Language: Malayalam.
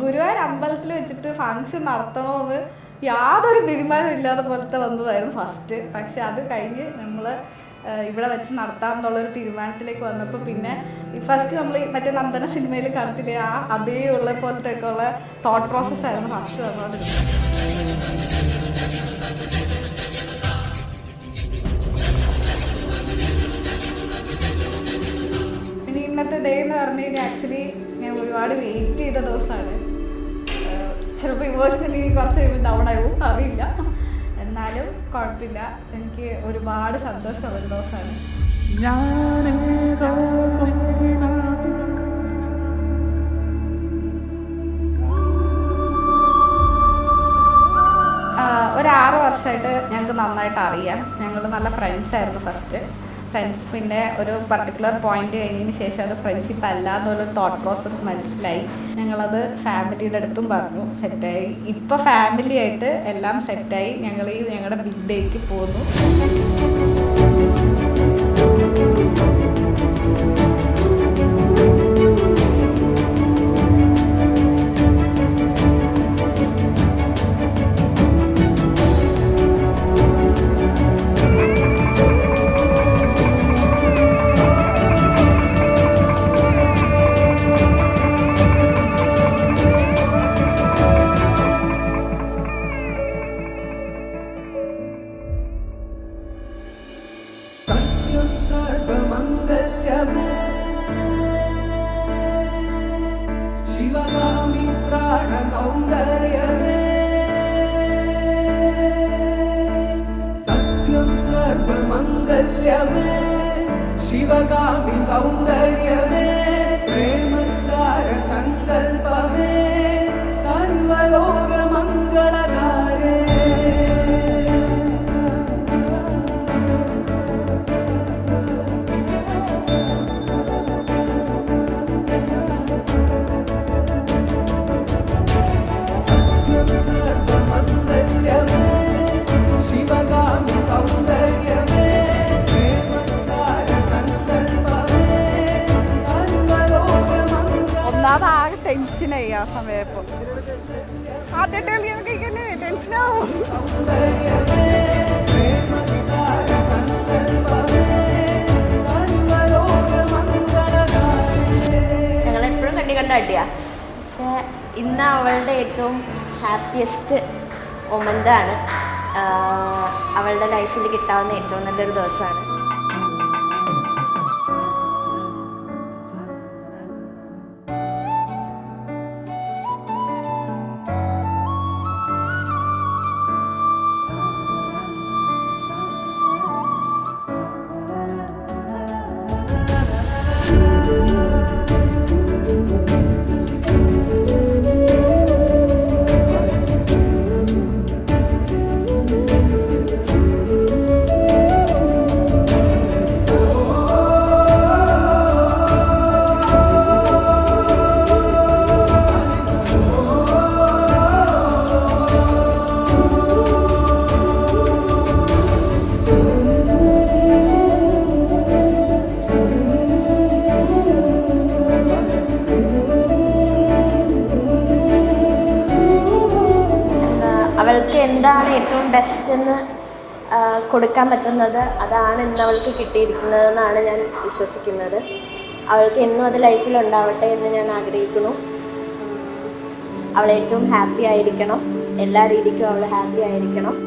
ഗുരുവായൂർ അമ്പലത്തിൽ വെച്ചിട്ട് ഫംഗ്ഷൻ നടത്തണമെന്ന് യാതൊരു തീരുമാനം ഇല്ലാതെ പോലത്തെ വന്നതായിരുന്നു ഫസ്റ്റ്. പക്ഷെ അത് കഴിഞ്ഞ് നമ്മൾ ഇവിടെ വെച്ച് നടത്താമെന്നുള്ളൊരു തീരുമാനത്തിലേക്ക് വന്നപ്പോൾ പിന്നെ ഫസ്റ്റ് നമ്മൾ മറ്റേ നന്ദന സിനിമയിൽ കാണത്തില്ലേ, അതേ ഉള്ള പോലത്തെ ഒക്കെ ഉള്ള തോട്ട് പ്രോസസ്സായിരുന്നു ഫസ്റ്റ് വന്നുകൊണ്ടിരുന്നത്. പിന്നെ ഇന്നത്തെ ഡേ എന്ന് പറഞ്ഞു കഴിഞ്ഞാൽ ആക്ച്വലി ഞാൻ ഒരുപാട് വെയിറ്റ് ചെയ്ത ദിവസമാണ്. ചിലപ്പോൾ ഇമോഷണലി കുറച്ച് കഴിയുമ്പോൾ ഡൗൺ ആവും, അറിയില്ല. എന്നാലും കുഴപ്പമില്ല, എനിക്ക് ഒരുപാട് സന്തോഷമുള്ള ഒരു ദിവസമാണ്. ഒരു 6 വർഷമായിട്ട് ഞങ്ങൾക്ക് നന്നായിട്ട് അറിയാം. ഞങ്ങൾ നല്ല ഫ്രണ്ട്സായിരുന്നു ഫസ്റ്റ്. ഫ്രണ്ട്സ് പിന്നെ ഒരു പർട്ടിക്കുലർ പോയിന്റ് കഴിഞ്ഞതിന് ശേഷം അത് ഫ്രണ്ട്ഷിപ്പ് അല്ല എന്നുള്ളൊരു തോട്ട് പ്രോസസ്സ് മനസ്സിലായി. ഞങ്ങളത് ഫാമിലിയുടെ അടുത്തും പറഞ്ഞു, സെറ്റായി. ഇപ്പോൾ ഫാമിലി ആയിട്ട് എല്ലാം സെറ്റായി. ഞങ്ങൾ ഞങ്ങളുടെ ബിഗ് ഡേക്ക് പോകുന്നു. शिवगामी प्राण सौंदर्यमे सत्यं सर्वमंगल्यमे शिवगामी सौंदर्यमे प्रेम सार संकल्पमे सर्वलोक मंगलधारे ഒന്നാമതാകെ ടെൻഷനായി ആ സമയപ്പോൾ. ആദ്യമായിട്ട് കളിക്കാൻ കഴിക്കല്ലേ, ടെൻഷനാവും. ഞങ്ങളെപ്പോഴും കണ്ട അടിയാ. പക്ഷെ ഇന്ന് അവളുടെ ഏറ്റവും ഹാപ്പിയസ്റ്റ് മൊമെൻ്റാണ്. അവളുടെ ലൈഫിൽ കിട്ടാവുന്ന ഏറ്റവും നല്ലൊരു ദിവസമാണ്. അവൾക്ക് എന്താണ് ഏറ്റവും ബെസ്റ്റ് എന്ന് കൊടുക്കാൻ പറ്റുന്നത് അതാണ് ഇന്ന് അവൾക്ക് കിട്ടിയിരിക്കുന്നതെന്നാണ് ഞാൻ വിശ്വസിക്കുന്നത്. അവൾക്ക് എന്നും അത് ലൈഫിൽ ഉണ്ടാവട്ടെ എന്ന് ഞാൻ ആഗ്രഹിക്കുന്നു. അവൾ ഏറ്റവും ഹാപ്പി ആയിരിക്കണം, എല്ലാ രീതിക്കും അവൾ ഹാപ്പി ആയിരിക്കണം.